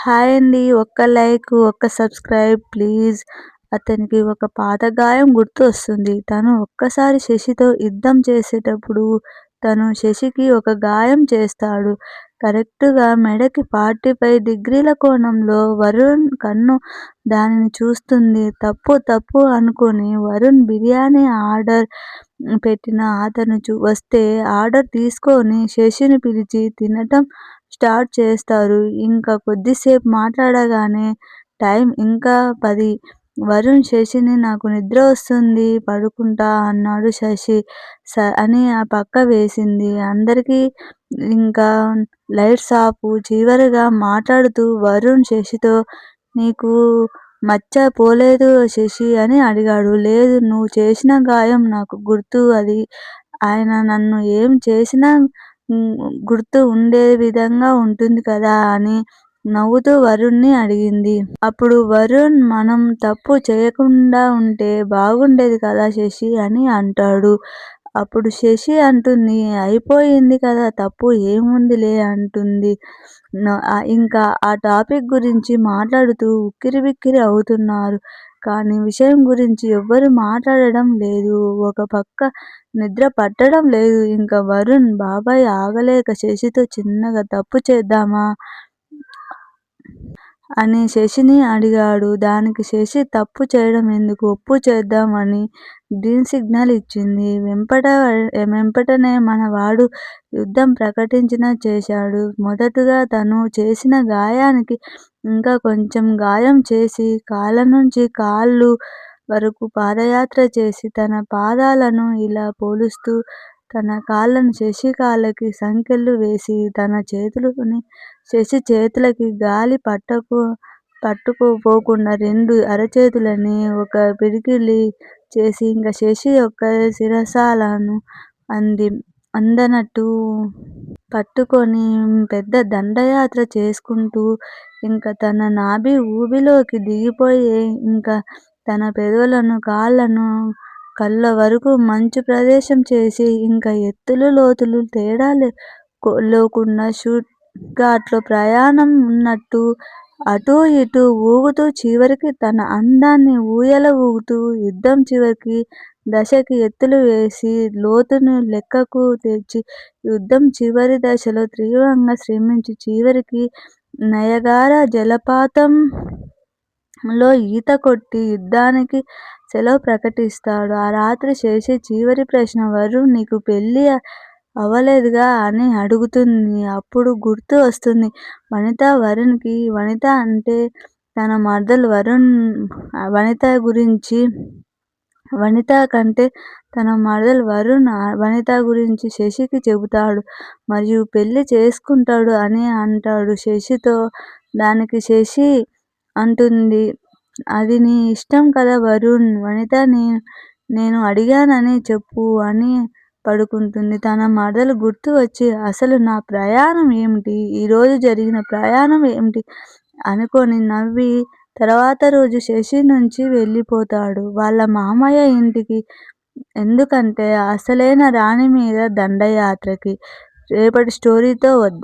Hi అండి. ఒక్క like, ఒక్క సబ్స్క్రైబ్ ప్లీజ్. అతనికి ఒక పాత గాయం గుర్తు వస్తుంది. తను ఒక్కసారి శశితో యుద్ధం చేసేటప్పుడు తను శశికి ఒక గాయం చేస్తాడు. కరెక్ట్‌గా మెడకి 45 డిగ్రీల కోణంలో. వరుణ్ కన్ను దానిని చూస్తుంది. తప్పు తప్పు అనుకుని వరుణ్ బిర్యానీ ఆర్డర్ పెట్టిన అతను వస్తే ఆర్డర్ తీసుకొని శశిని పిలిచి తినటం స్టార్ట్ చేస్తారు. ఇంకా కొద్దిసేపు మాట్లాడగానే టైం ఇంకా 10. వరుణ్ శశిని నాకు నిద్ర వస్తుంది పడుకుంటా అన్నాడు. శశి అని ఆ పక్క వేసింది. అందరికీ ఇంకా లైట్స్ ఆఫ్. చివరగా మాట్లాడుతూ వరుణ్ శశితో నీకు మచ్చ పోలేదు శశి అని అడిగాడు. లేదు, నువ్వు చేసిన గాయం నాకు గుర్తు. అది ఆయన నన్ను ఏం చేసినా గుర్తు ఉండే విధంగా ఉంటుంది కదా అని నవ్వుతూ వరుణ్‌ని అడిగింది. అప్పుడు వరుణ్ మనం తప్పు చేయకుండా ఉంటే బాగుండేది కదా శశి అని అంటాడు. అప్పుడు శశి అంటుంది అయిపోయింది కదా తప్పు ఏముందిలే అంటుంది. ఇంకా ఆ టాపిక్ గురించి మాట్లాడుతూ ఉక్కిరిబిక్కిరి అవుతున్నారు. కానీ విషయం గురించి ఎవ్వరు మాట్లాడడం లేదు. ఒక పక్క నిద్ర పట్టడం లేదు. ఇంకా వరుణ్ బాబాయ్ ఆగలేక శశితో చిన్నగా తప్పు చేద్దామా అని శశిని అడిగాడు. దానికి శశి తప్పు చేయడం ఎందుకు, ఒప్పు చేద్దాం అని గ్రీన్ సిగ్నల్ ఇచ్చింది. వెంపటనే మనవాడు యుద్ధం ప్రకటించిన చేశాడు. మొదటగా తను చేసిన గాయానికి ఇంకా కొంచెం గాయం చేసి కాళ్ళ నుంచి కాళ్ళు వరకు పాదయాత్ర చేసి తన పాదాలను ఇలా పోలుస్తూ తన కాళ్ళను శశి కాళ్ళకి సంకెళ్ళు వేసి తన చేతులని శశి చేతులకి గాలి పట్టుకుపోకుండా 2 అరచేతులని ఒక పిడికిలి చేసి ఇంకా శశి యొక్క శిరస్సాలను అందనట్టు పట్టుకొని పెద్ద దండయాత్ర చేసుకుంటూ ఇంకా తన నాభి ఊబిలోకి దిగిపోయి ఇంకా తన పెదవులను కాళ్ళను కళ్ళ వరకు మంచు ప్రదేశం చేసి ఇంకా ఎత్తులు లోతులు తేడా లేకుండా షూట్ ఘాట్లో ప్రయాణం ఉన్నట్టు అటూ ఇటూ ఊగుతూ చివరికి తన అందాన్ని ఊయల ఊగుతూ యుద్ధం చివరికి దశకి ఎత్తులు వేసి లోతును లెక్కకు తెచ్చి యుద్ధం చివరి దశలో తీవ్రంగా శ్రమించి చివరికి నయగారా జలపాతంలో ఈత కొట్టి యుద్ధానికి సెలవు ప్రకటిస్తాడు. ఆ రాత్రి శశి చివరి ప్రశ్న వరుణ్ నీకు పెళ్ళి అవ్వలేదుగా అని అడుగుతుంది. అప్పుడు గుర్తు వస్తుంది వనిత వరుణ్‌కి. వనిత అంటే తన మరదలు వనిత కంటే తన మరదలు వరుణ్ వనిత గురించి శశికి చెబుతాడు. మరియు పెళ్ళి చేసుకుంటాడు అని అంటాడు శశితో. దానికి శశి అంటుంది అది నీ ఇష్టం కదా వరుణ్, వనిత నేను అడిగానని చెప్పు అని పడుకుంటుంది. తన మరదలు గుర్తు వచ్చి అసలు నా ప్రయాణం ఏమిటి, ఈరోజు జరిగిన ప్రయాణం ఏమిటి అనుకొని నవ్వి తర్వాత రోజు శశి నుంచి వెళ్ళిపోతాడు వాళ్ళ మామయ్య ఇంటికి. ఎందుకంటే అసలైన రాణి మీద దండయాత్రకి. రేపటి స్టోరీతో వద్దాం.